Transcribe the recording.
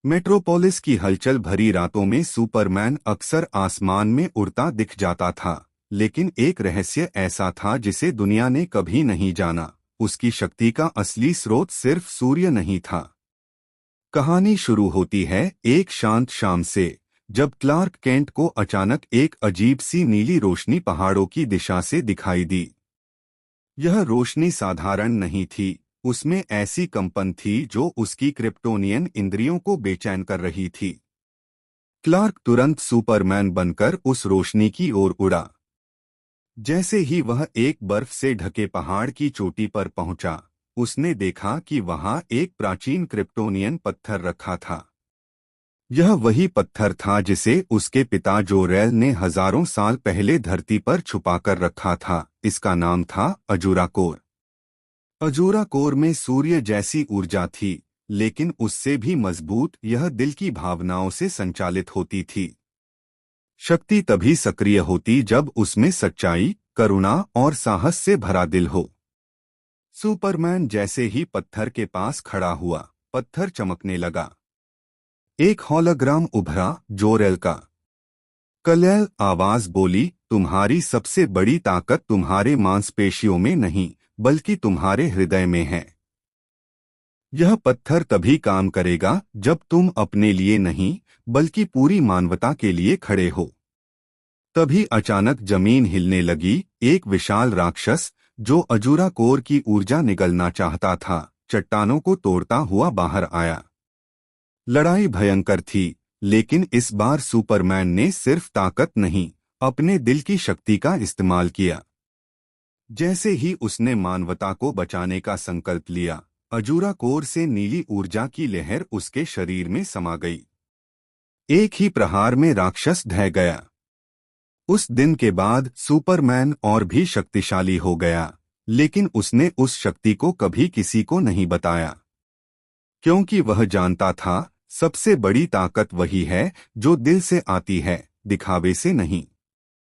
Metropolis की हलचल भरी रातों में सुपरमैन अक्सर आसमान में उड़ता दिख जाता था, लेकिन एक रहस्य ऐसा था जिसे दुनिया ने कभी नहीं जाना। उसकी शक्ति का असली स्रोत सिर्फ सूर्य नहीं था। कहानी शुरू होती है एक शांत शाम से, जब क्लार्क केंट को अचानक एक अजीब सी नीली रोशनी पहाड़ों की दिशा से दिखाई दी। यह रोशनी साधारण नहीं थी, उसमें ऐसी कंपन थी जो उसकी क्रिप्टोनियन इंद्रियों को बेचैन कर रही थी। क्लार्क तुरंत सुपरमैन बनकर उस रोशनी की ओर उड़ा। जैसे ही वह एक बर्फ से ढके पहाड़ की चोटी पर पहुंचा, उसने देखा कि वहां एक प्राचीन क्रिप्टोनियन पत्थर रखा था। यह वही पत्थर था जिसे उसके पिता जोरेल ने हजारों साल पहले धरती पर छुपाकर रखा था। इसका नाम था अजूरा कोर। अजूरा कोर में सूर्य जैसी ऊर्जा थी, लेकिन उससे भी मजबूत। यह दिल की भावनाओं से संचालित होती थी। शक्ति तभी सक्रिय होती जब उसमें सच्चाई, करुणा और साहस से भरा दिल हो। सुपरमैन जैसे ही पत्थर के पास खड़ा हुआ, पत्थर चमकने लगा। एक होलोग्राम उभरा, जोरेल का। कलैल आवाज बोली, तुम्हारी सबसे बड़ी ताकत तुम्हारे मांसपेशियों में नहीं, बल्कि तुम्हारे हृदय में है। यह पत्थर तभी काम करेगा जब तुम अपने लिए नहीं, बल्कि पूरी मानवता के लिए खड़े हो। तभी अचानक जमीन हिलने लगी। एक विशाल राक्षस, जो अजूरा कोर की ऊर्जा निगलना चाहता था, चट्टानों को तोड़ता हुआ बाहर आया। लड़ाई भयंकर थी, लेकिन इस बार सुपरमैन ने सिर्फ ताकत नहीं, अपने दिल की शक्ति का इस्तेमाल किया। जैसे ही उसने मानवता को बचाने का संकल्प लिया, अजूरा कोर से नीली ऊर्जा की लहर उसके शरीर में समा गई। एक ही प्रहार में राक्षस ढह गया। उस दिन के बाद सुपरमैन और भी शक्तिशाली हो गया, लेकिन उसने उस शक्ति को कभी किसी को नहीं बताया, क्योंकि वह जानता था सबसे बड़ी ताकत वही है जो दिल से आती है, दिखावे से नहीं।